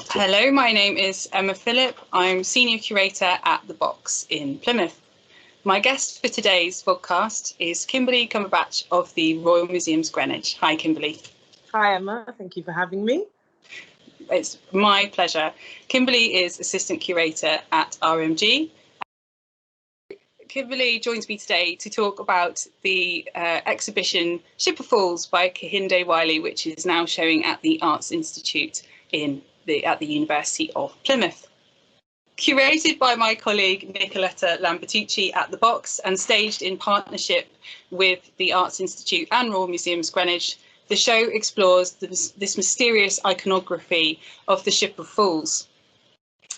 Hello, my name is Emma Phillip. I'm Senior Curator at The Box in Plymouth. My guest for today's podcast is Kimberley Cumberbatch of the Royal Museums Greenwich. Hi, Kimberley. Hi, Emma. Thank you for having me. It's my pleasure. Kimberley is Assistant Curator at RMG. Kimberley joins me today to talk about the exhibition Ship of Fools by Kehinde Wiley, which is now showing at the Arts Institute at the University of Plymouth. Curated by my colleague Nicoletta Lambertucci at The Box and staged in partnership with the Arts Institute and Royal Museums Greenwich, the show explores this mysterious iconography of the Ship of Fools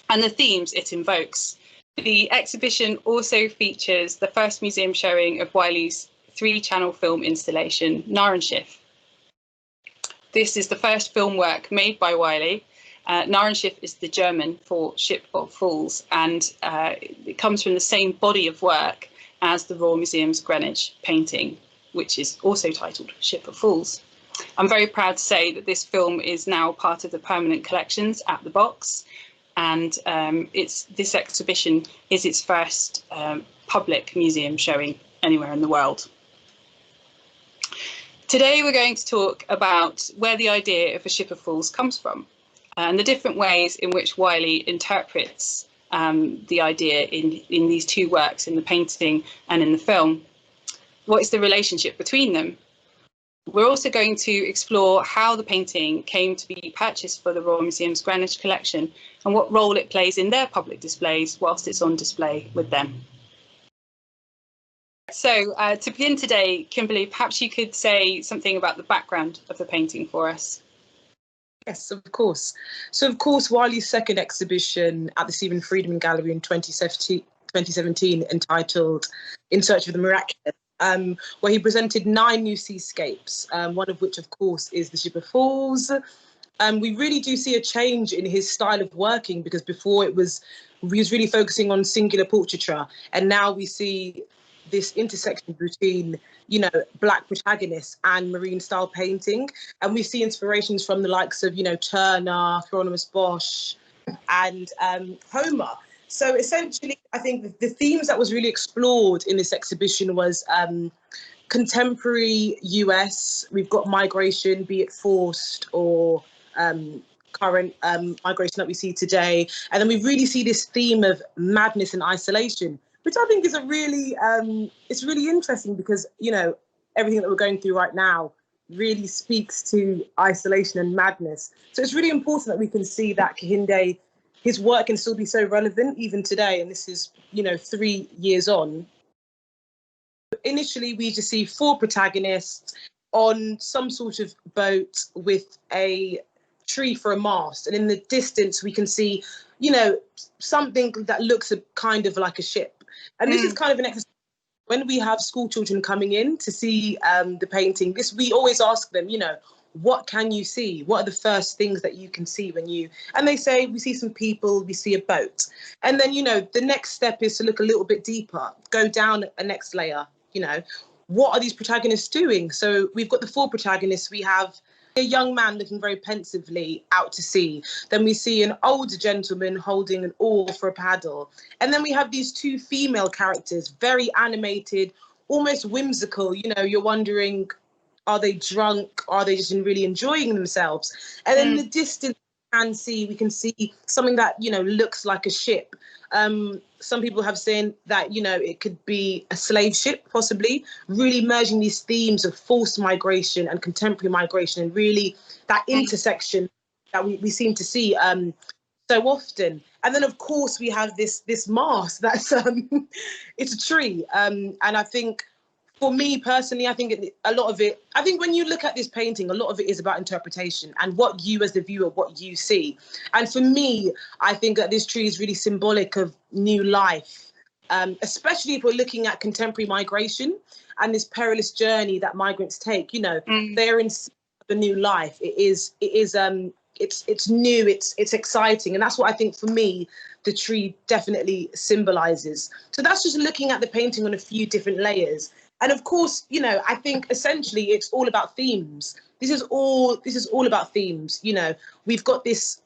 and the themes it invokes. The exhibition also features the first museum showing of Wiley's 3-channel film installation, Narrenschiff. This is the first film work made by Wiley. Narrenschiff is the German for Ship of Fools, and it comes from the same body of work as the Royal Museums Greenwich painting, which is also titled Ship of Fools. I'm very proud to say that this film is now part of the permanent collections at The Box, and this exhibition is its first public museum showing anywhere in the world. Today we're going to talk about where the idea of a Ship of Fools comes from and the different ways in which Wiley interprets the idea in these two works, in the painting and in the film. What is the relationship between them? We're also going to explore how the painting came to be purchased for the Royal Museums Greenwich collection and what role it plays in their public displays whilst it's on display with them. So to begin today, Kimberley, perhaps you could say something about the background of the painting for us. Yes, of course. So, of course, Wiley's second exhibition at the Stephen Friedman Gallery in 2017, entitled In Search of the Miraculous, where he presented 9 new seascapes, one of which, of course, is the Ship of Fools. We really do see a change in his style of working, because before he was really focusing on singular portraiture, and now we see this intersection between, Black protagonists and marine style painting. And we see inspirations from the likes of, Turner, Hieronymous Bosch and Homer. So essentially, I think the themes that was really explored in this exhibition was contemporary US. We've got migration, be it forced or current migration that we see today. And then we really see this theme of madness and isolation, which I think is it's really interesting because, everything that we're going through right now really speaks to isolation and madness. So it's really important that we can see that Kehinde, his work can still be so relevant even today. And this is, 3 years on. Initially, we just see 4 protagonists on some sort of boat with a tree for a mast. And in the distance, we can see, something that looks kind of like a ship. And this is kind of an exercise. When we have school children coming in to see the painting, we always ask them, what can you see? What are the first things that you can see and they say, we see some people, we see a boat. And then, the next step is to look a little bit deeper, go down a next layer, what are these protagonists doing? So we've got the 4 protagonists. We have a young man looking very pensively out to sea. Then we see an older gentleman holding an oar for a paddle. And then we have these 2 female characters, very animated, almost whimsical. You're wondering, are they drunk? Are they just really enjoying themselves? And then in the distance, we can see something that, looks like a ship. Some people have said that, it could be a slave ship, possibly, really merging these themes of forced migration and contemporary migration, and really that intersection that we seem to see so often. And then, of course, we have this mast that's it's a tree. And I think, for me personally, I think a lot of it, I think when you look at this painting, a lot of it is about interpretation and what you as the viewer, what you see. And for me, I think that this tree is really symbolic of new life, especially if we're looking at contemporary migration and this perilous journey that migrants take. They're in a new life. It's new, it's exciting. And that's what I think, for me, the tree definitely symbolizes. So that's just looking at the painting on a few different layers. And of course, I think essentially it's all about themes. This is all about themes. We've got this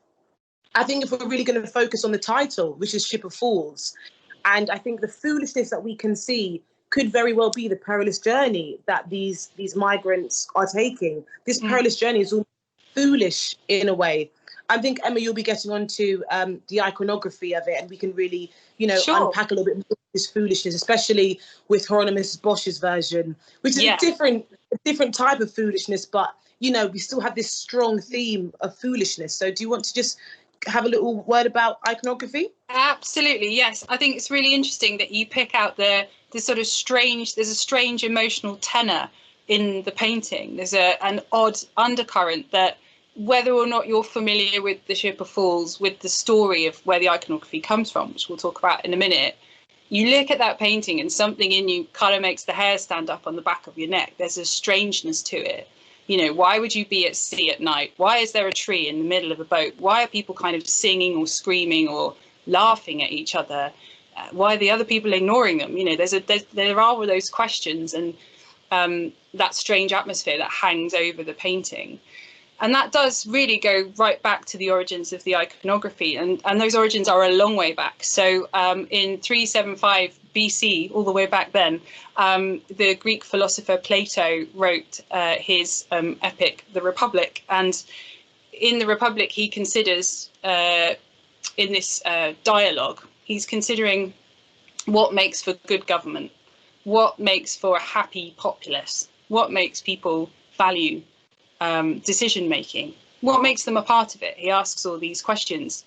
I think if we're really going to focus on the title, which is Ship of Fools, and I think the foolishness that we can see could very well be the perilous journey that these migrants are taking. This perilous journey is all foolish in a way. I think, Emma, you'll be getting onto the iconography of it, and we can really, Sure. unpack a little bit more of this foolishness, especially with Hieronymous Bosch's version, which is a different type of foolishness, but, we still have this strong theme of foolishness. So do you want to just have a little word about iconography? Absolutely, yes. I think it's really interesting that you pick out the sort of there's a strange emotional tenor in the painting. There's an odd undercurrent that, whether or not you're familiar with the Ship of Fools, with the story of where the iconography comes from, which we'll talk about in a minute, you look at that painting and something in you kind of makes the hair stand up on the back of your neck. There's a strangeness to it. Why would you be at sea at night? Why is there a tree in the middle of a boat? Why are people kind of singing or screaming or laughing at each other? Why are the other people ignoring them? There are all those questions, and that strange atmosphere that hangs over the painting. And that does really go right back to the origins of the iconography. And those origins are a long way back. So in 375 BC, all the way back then, the Greek philosopher Plato wrote his epic, The Republic. And in The Republic, he considers, in this dialogue, he's considering what makes for good government, what makes for a happy populace, what makes people value decision making, what makes them a part of it. He asks all these questions,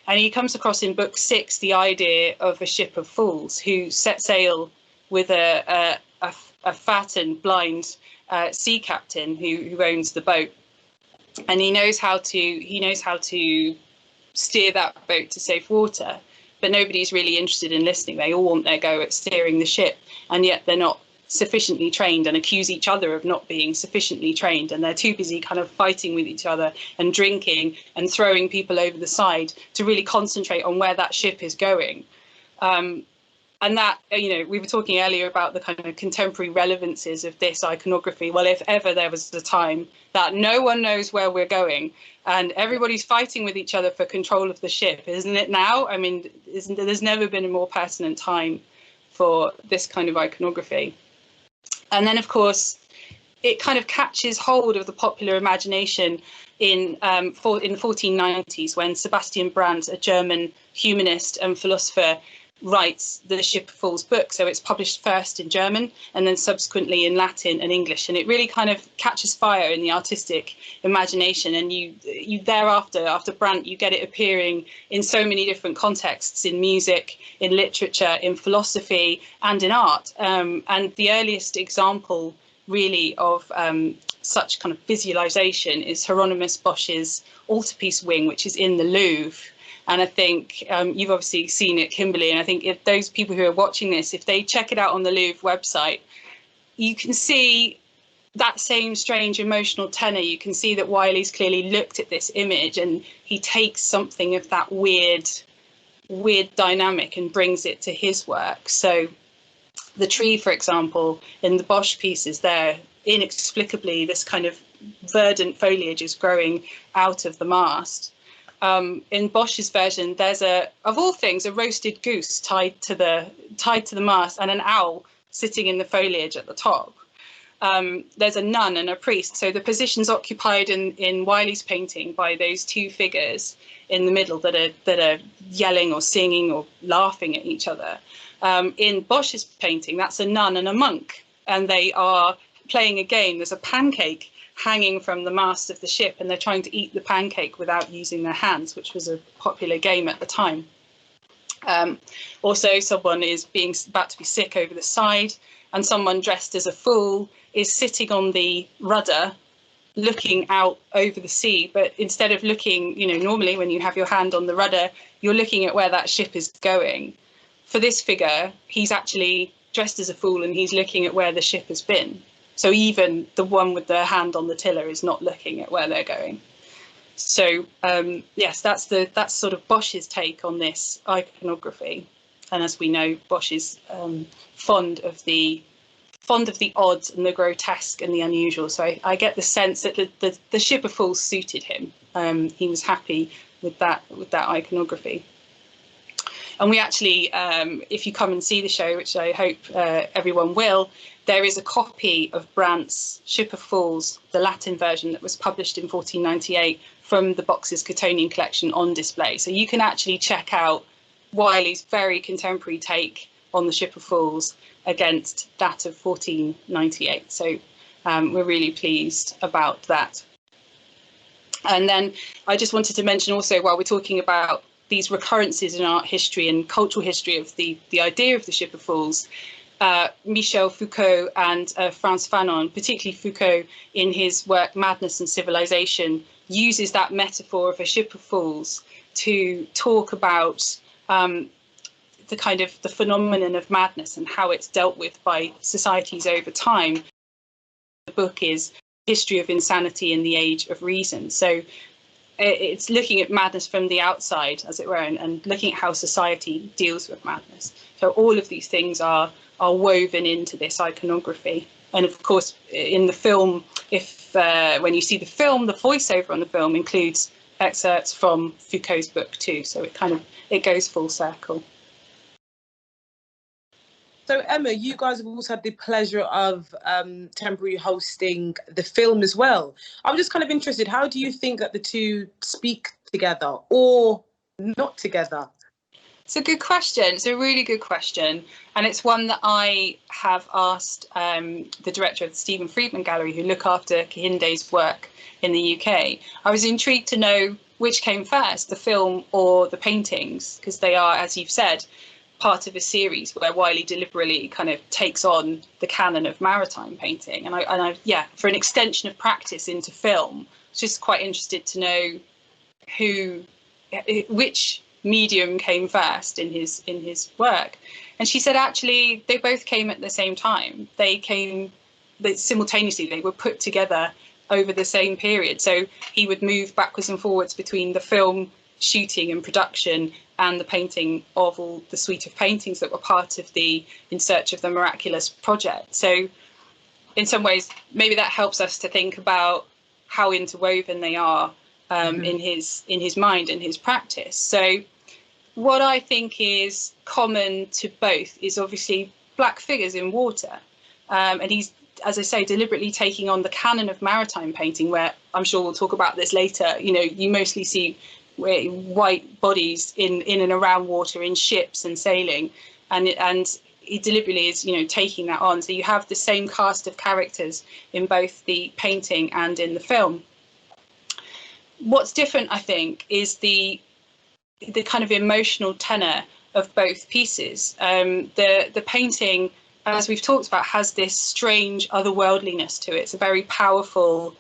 and he comes across in book 6 the idea of a ship of fools who set sail with a fat and blind sea captain who owns the boat, and he knows how to steer that boat to safe water, but nobody's really interested in listening. They all want their go at steering the ship, and yet they're not sufficiently trained, and accuse each other of not being sufficiently trained, and they're too busy kind of fighting with each other and drinking and throwing people over the side to really concentrate on where that ship is going. And that, we were talking earlier about the kind of contemporary relevances of this iconography. Well, if ever there was a time that no one knows where we're going and everybody's fighting with each other for control of the ship, isn't it now? I mean, there's never been a more pertinent time for this kind of iconography. And then, of course, it kind of catches hold of the popular imagination in the 1490s, when Sebastian Brandt, a German humanist and philosopher, writes the Ship of Fools book. So it's published first in German and then subsequently in Latin and English. And it really kind of catches fire in the artistic imagination. And you thereafter, after Brandt, you get it appearing in so many different contexts, in music, in literature, in philosophy, and in art. And the earliest example really of such kind of visualization is Hieronymous Bosch's altarpiece wing, which is in the Louvre. And I think you've obviously seen it, Kimberley, and I think if those people who are watching this, if they check it out on the Louvre website, you can see that same strange emotional tenor. You can see that Wiley's clearly looked at this image and he takes something of that weird dynamic and brings it to his work. So the tree, for example, in the Bosch pieces there, inexplicably, this kind of verdant foliage is growing out of the mast. In Bosch's version, there's of all things, a roasted goose tied to the mast and an owl sitting in the foliage at the top. There's a nun and a priest. So the positions occupied in Wiley's painting by those two figures in the middle that are yelling or singing or laughing at each other. In Bosch's painting, that's a nun and a monk, and they are playing a game. There's a pancake hanging from the mast of the ship, and they're trying to eat the pancake without using their hands, which was a popular game at the time. Also, someone is about to be sick over the side, and someone dressed as a fool is sitting on the rudder looking out over the sea, but instead of looking, normally when you have your hand on the rudder, you're looking at where that ship is going. For this figure, he's actually dressed as a fool and he's looking at where the ship has been. So even the one with their hand on the tiller is not looking at where they're going. So yes, that's sort of Bosch's take on this iconography. And as we know, Bosch is fond of the odd and the grotesque and the unusual. So I get the sense that the Ship of Fools suited him. He was happy with that iconography. And we actually, if you come and see the show, which I hope everyone will, there is a copy of Brandt's Ship of Fools, the Latin version that was published in 1498 from the Box's Cottonian collection on display. So you can actually check out Wiley's very contemporary take on the Ship of Fools against that of 1498. So we're really pleased about that. And then I just wanted to mention also, while we're talking about these recurrences in art history and cultural history of the idea of the Ship of Fools, Michel Foucault and Frantz Fanon, particularly Foucault in his work Madness and Civilization, uses that metaphor of a ship of fools to talk about the kind of the phenomenon of madness and how it's dealt with by societies over time. The book is History of Insanity in the Age of Reason. So it's looking at madness from the outside, as it were, and looking at how society deals with madness. So all of these things are woven into this iconography. And of course, in the film, if when you see the film, the voiceover on the film includes excerpts from Foucault's book too. So it goes full circle. So Emma, you guys have also had the pleasure of temporarily hosting the film as well. I'm just kind of interested, how do you think that the two speak together or not together? It's a good question. It's a really good question. And it's one that I have asked the director of the Stephen Friedman Gallery, who look after Kehinde's work in the UK. I was intrigued to know which came first, the film or the paintings, because they are, as you've said, part of a series where Wiley deliberately kind of takes on the canon of maritime painting. And I for an extension of practice into film, I was just quite interested to know which medium came first in his work. And she said actually they both came at the same time. Simultaneously, they were put together over the same period. So he would move backwards and forwards between the film shooting and production and the painting of all the suite of paintings that were part of the In Search of the Miraculous project. So in some ways, maybe that helps us to think about how interwoven they are in his mind and his practice. So what I think is common to both is obviously black figures in water. And he's, as I say, deliberately taking on the canon of maritime painting, where I'm sure we'll talk about this later. You know, you mostly see white bodies in and around water in ships and sailing, and he deliberately is, you know, taking that on. So you have the same cast of characters in both the painting and in the film. What's different, I think, is the kind of emotional tenor of both pieces. The painting, as we've talked about, has this strange otherworldliness to it. It's a very powerful,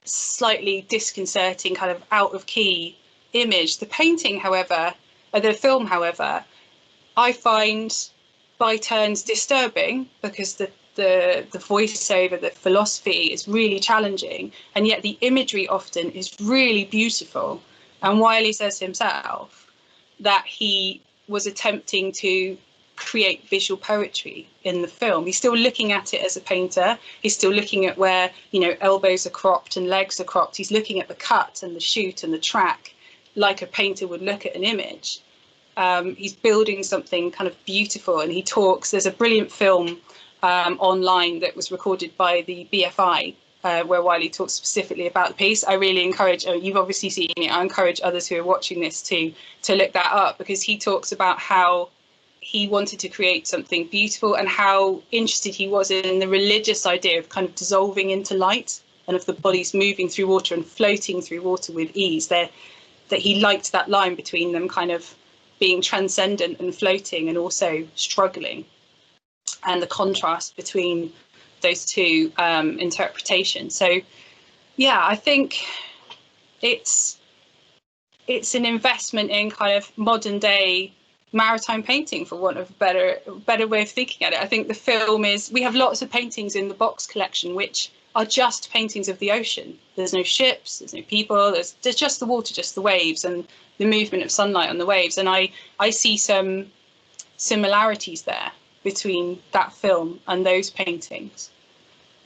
slightly disconcerting, kind of out of key image. The painting, however, the film, however, I find by turns disturbing, because the voiceover, the philosophy is really challenging, and yet the imagery often is really beautiful. And Wiley says himself that he was attempting to create visual poetry in the film. He's still looking at it as a painter. He's still looking at where, you know, elbows are cropped and legs are cropped. He's looking at the cut and the shoot and the track like a painter would look at an image. He's building something kind of beautiful, and he talks. There's a brilliant film online that was recorded by the BFI where Wiley talks specifically about the piece. I really encourage, you've obviously seen it, I encourage others who are watching this to look that up, because he talks about how he wanted to create something beautiful and how interested he was in the religious idea of kind of dissolving into light and of the bodies moving through water and floating through water with ease. That he liked that line between them kind of being transcendent and floating and also struggling, and the contrast between those two interpretations. So yeah, I think it's an investment in kind of modern day maritime painting, for want of a better way of thinking at it. I think the film is, we have lots of paintings in the Box collection which are just paintings of the ocean. There's no ships, there's no people, there's just the water, just the waves and the movement of sunlight on the waves. And I see some similarities there between that film and those paintings.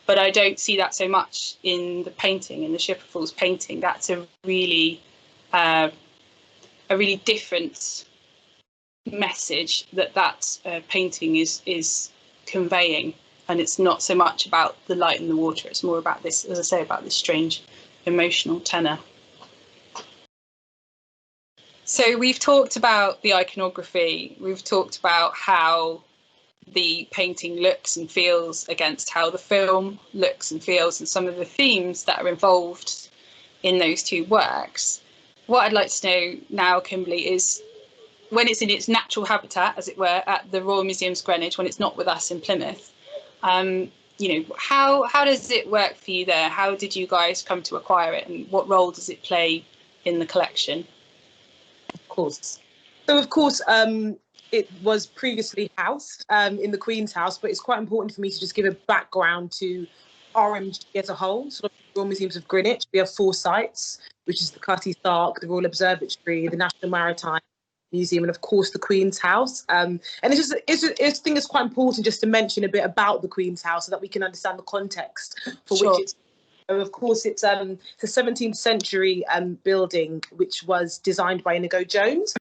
But I don't see that so much in the painting, in the Ship of Fools painting. That's a really a really different message that painting is conveying, and it's not so much about the light and the water, it's more about this, as I say, about this strange emotional tenor. So we've talked about the iconography, we've talked about how the painting looks and feels against how the film looks and feels, and some of the themes that are involved in those two works. What I'd like to know now, Kimberley, is when it's in its natural habitat, as it were, at the Royal Museums Greenwich, when it's not with us in Plymouth, how does it work for you there? How did you guys come to acquire it, and what role does it play in the collection? Of course. So, of course, it was previously housed in the Queen's House, but it's quite important for me to just give a background to RMG as a whole. So, Royal Museums of Greenwich, we have 4 sites, which is the Cutty Sark, the Royal Observatory, the National Maritime Museum, and of course the Queen's House. And I think it's quite important just to mention a bit about the Queen's House so that we can understand the context for which it's. So of course, it's a 17th century building which was designed by Inigo Jones.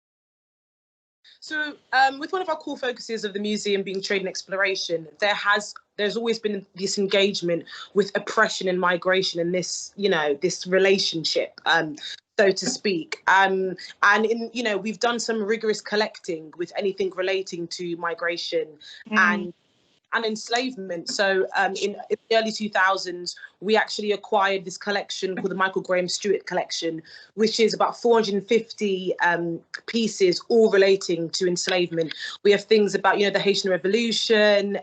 So with one of our core focuses of the museum being trade and exploration, there's always been this engagement with oppression and migration, and this relationship, so to speak. And we've done some rigorous collecting with anything relating to migration and enslavement. So in the early 2000s, we actually acquired this collection called the Michael Graham Stewart collection, which is about 450 pieces, all relating to enslavement. We have things about, the Haitian Revolution,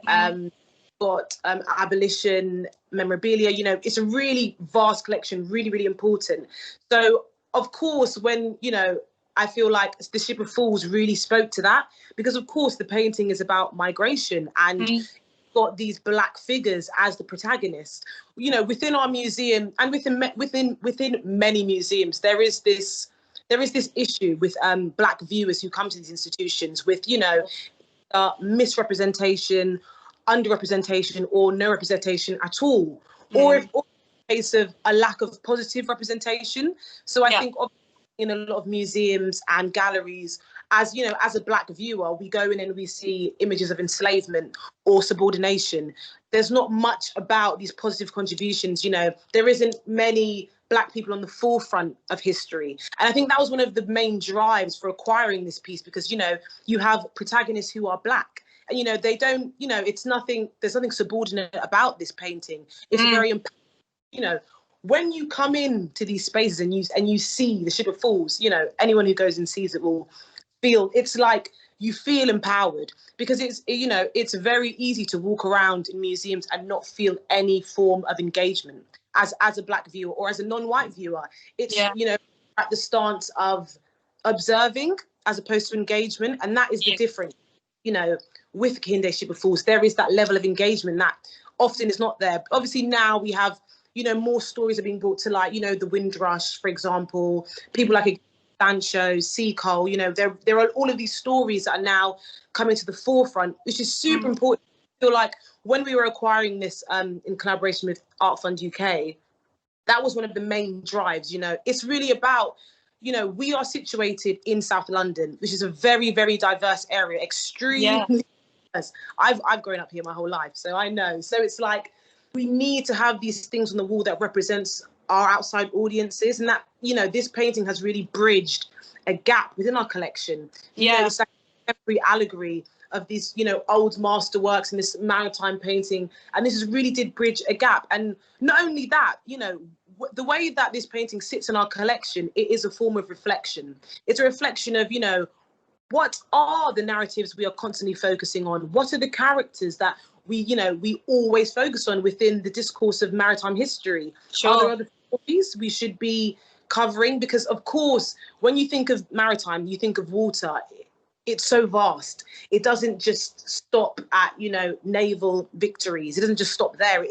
got abolition memorabilia. It's a really vast collection, really, really important. So, of course, when, I feel like the Ship of Fools really spoke to that, because of course the painting is about migration, and got these black figures as the protagonist. Within our museum and within many museums, there is this issue with black viewers who come to these institutions with misrepresentation, underrepresentation, or no representation at all, or in case of a lack of positive representation. So I think in a lot of museums and galleries, as a black viewer, we go in and we see images of enslavement or subordination. There's not much about these positive contributions. There isn't many black people on the forefront of history. And I think that was one of the main drives for acquiring this piece, because, you have protagonists who are black. And, they don't, there's nothing subordinate about this painting. It's very, when you come into these spaces and you see the Ship of Fools, anyone who goes and sees it will feel, it's like you feel empowered, because it's very easy to walk around in museums and not feel any form of engagement as a black viewer or as a non-white viewer. It's, at the stance of observing as opposed to engagement. And that is the difference, with Kehinde Ship of Fools. There is that level of engagement that often is not there. But obviously now we have, more stories are being brought to light, the Windrush, for example, people like Sancho, Sea Coal, there are all of these stories that are now coming to the forefront, which is super important. I feel like when we were acquiring this in collaboration with Art Fund UK, that was one of the main drives. It's really about, we are situated in South London, which is a very, very diverse area, extremely diverse. I've grown up here my whole life, so I know. So it's like, we need to have these things on the wall that represents our outside audiences, and that, this painting has really bridged a gap within our collection. It's like every allegory of these, old masterworks and this maritime painting, and this really did bridge a gap. And not only that, the way that this painting sits in our collection, it is a form of reflection. It's a reflection of, what are the narratives we are constantly focusing on? What are the characters that we always focus on within the discourse of maritime history? Are there other stories we should be covering? Because of course, when you think of maritime, you think of water. It's so vast. It doesn't just stop at, naval victories. It doesn't just stop there.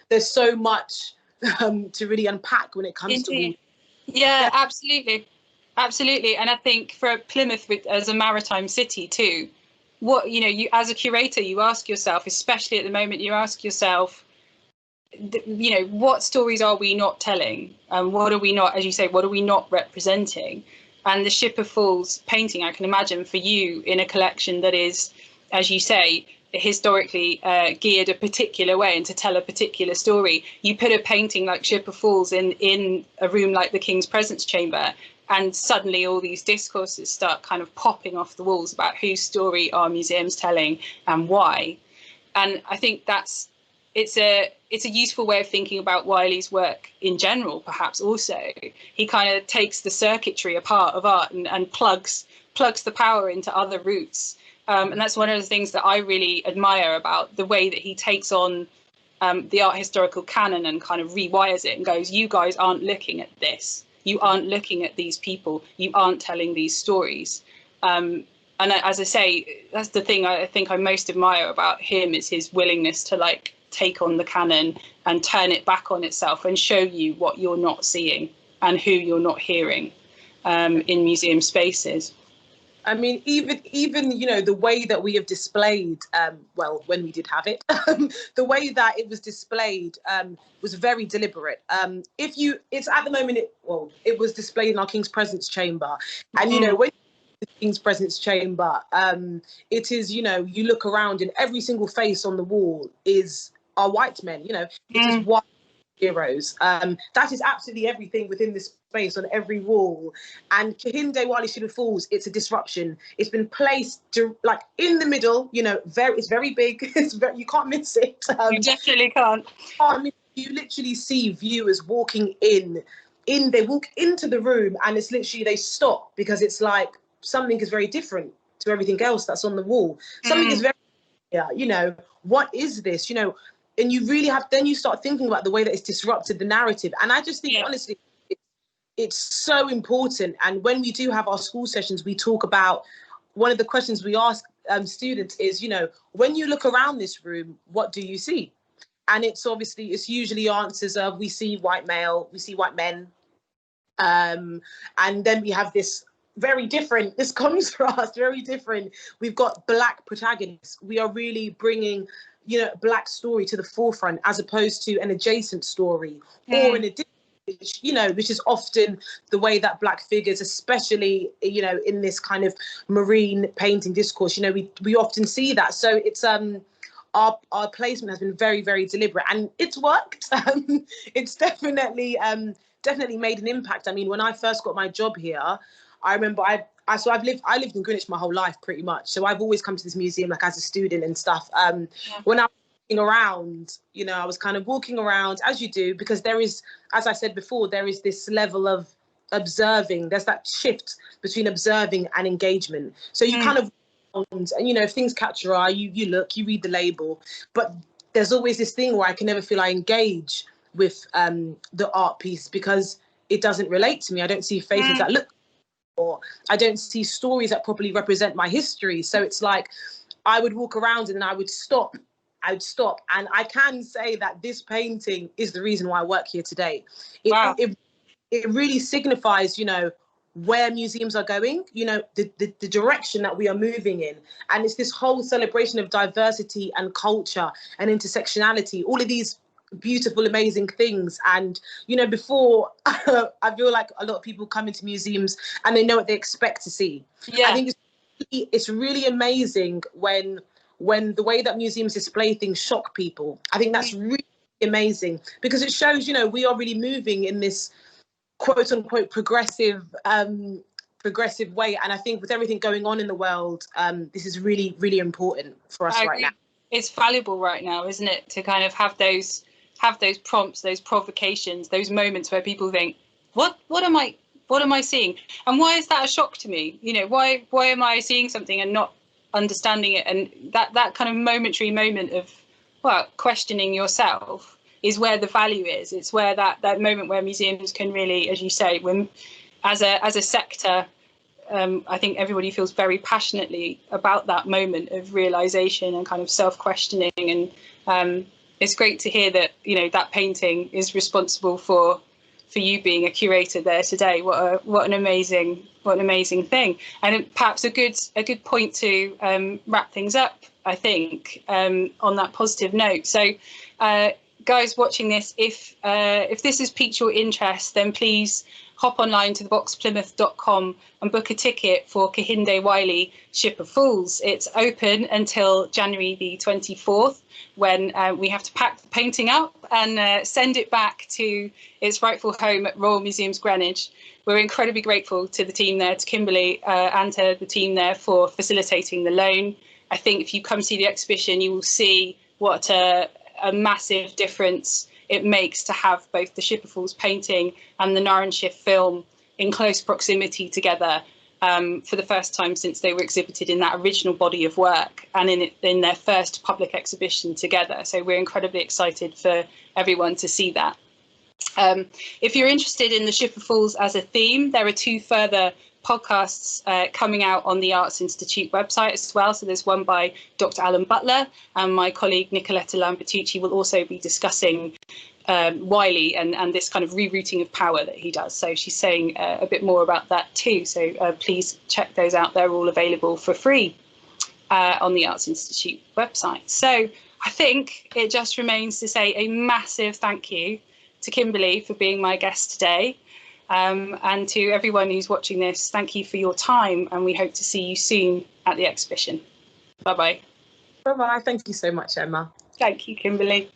There's so much to really unpack when it comes to water. Yeah, absolutely. Absolutely. And I think for Plymouth as a maritime city too, what, you as a curator, you ask yourself, especially at the moment, you ask yourself, what stories are we not telling? What are we not, as you say, what are we not representing? And the Ship of Fools painting, I can imagine for you in a collection that is, as you say, historically geared a particular way and to tell a particular story. You put a painting like Ship of Fools in a room like the King's Presence Chamber, and suddenly all these discourses start kind of popping off the walls about whose story are museums telling and why. And I think it's a useful way of thinking about Wiley's work in general, perhaps also. He kind of takes the circuitry apart of art and plugs the power into other routes. And that's one of the things that I really admire about the way that he takes on the art historical canon and kind of rewires it and goes, you guys aren't looking at this. You aren't looking at these people. You aren't telling these stories. And as I say, that's the thing I think I most admire about him, is his willingness to like take on the canon and turn it back on itself and show you what you're not seeing and who you're not hearing in museum spaces. I mean, even you know, the way that we have displayed, well, when we did have it, the way that it was displayed was very deliberate. It's at the moment, it was displayed in our King's Presence Chamber, and you know, when the King's Presence Chamber, it is, you know, you look around and every single face on the wall are white men. You know, it is white heroes. That is absolutely everything within this space on every wall. And Kehinde Wiley Ship of Fools, it's a disruption. It's been placed like in the middle. You know, it's very big. You can't miss it. You definitely can't. I mean, you literally see viewers walking in. They walk into the room, and it's literally they stop because it's like something is very different to everything else that's on the wall. Something is very, you know, what is this? You know. And you really then you start thinking about the way that it's disrupted the narrative. And I just think, honestly, it's so important. And when we do have our school sessions, we talk about, one of the questions we ask students is, you know, when you look around this room, what do you see? And it's usually answers of, we see white male, we see white men. And then we have this contrast, very different. We've got black protagonists. We are really bringing, you know, black story to the forefront as opposed to an adjacent story or an addition, which is often the way that black figures, especially, you know, in this kind of marine painting discourse, you know, we often see that. So it's our placement has been very, very deliberate, and it's worked. It's definitely made an impact. I mean, when I first got my job here, I remember I lived in Greenwich my whole life pretty much. So I've always come to this museum like as a student and stuff. When I was walking around, you know, I was kind of walking around as you do, because there is, as I said before, there is this level of observing. There's that shift between observing and engagement. So you kind of, and you know, if things catch your eye, you look, you read the label, but there's always this thing where I can never feel I engage with the art piece because it doesn't relate to me. I don't see faces that look, or I don't see stories that properly represent my history. So it's like I would walk around and I would stop. And I can say that this painting is the reason why I work here today. It really signifies, you know, where museums are going, you know, the direction that we are moving in. And it's this whole celebration of diversity and culture and intersectionality, all of these beautiful, amazing things. And, you know, before, I feel like a lot of people come into museums and they know what they expect to see. I think it's really amazing when the way that museums display things shock people. I think that's really amazing, because it shows, you know, we are really moving in this quote unquote progressive way. And I think with everything going on in the world, this is really, really important for us right now. It's valuable right now, isn't it, to kind of have those prompts, those provocations, those moments where people think, what am I seeing? And why is that a shock to me? You know, why am I seeing something and not understanding it? And that kind of momentary moment of, well, questioning yourself is where the value is. It's where that moment where museums can really, as you say, when as a sector, I think everybody feels very passionately about that moment of realization and kind of self-questioning. And it's great to hear that, you know, that painting is responsible for you being a curator there today. What an amazing thing. And perhaps a good point to wrap things up, I think, on that positive note. So guys watching this, if this has piqued your interest, then please hop online to theboxplymouth.com and book a ticket for Kehinde Wiley, Ship of Fools. It's open until January the 24th, when we have to pack the painting up and send it back to its rightful home at Royal Museums Greenwich. We're incredibly grateful to the team there, to Kimberley and to the team there for facilitating the loan. I think if you come see the exhibition, you will see what a massive difference it makes to have both the Ship of Fools painting and the Narrenshire film in close proximity together for the first time since they were exhibited in that original body of work and in their first public exhibition together. So we're incredibly excited for everyone to see that. If you're interested in the Ship of Fools as a theme, there are 2 further podcasts coming out on the Arts Institute website as well. So there's one by Dr. Alan Butler, and my colleague Nicoletta Lambertucci will also be discussing Wiley and this kind of rerouting of power that he does. So she's saying a bit more about that too. So please check those out. They're all available for free on the Arts Institute website. So I think it just remains to say a massive thank you to Kimberley for being my guest today. And to everyone who's watching this, thank you for your time, and we hope to see you soon at the exhibition. Bye-bye. Bye-bye. Thank you so much, Emma. Thank you, Kimberley.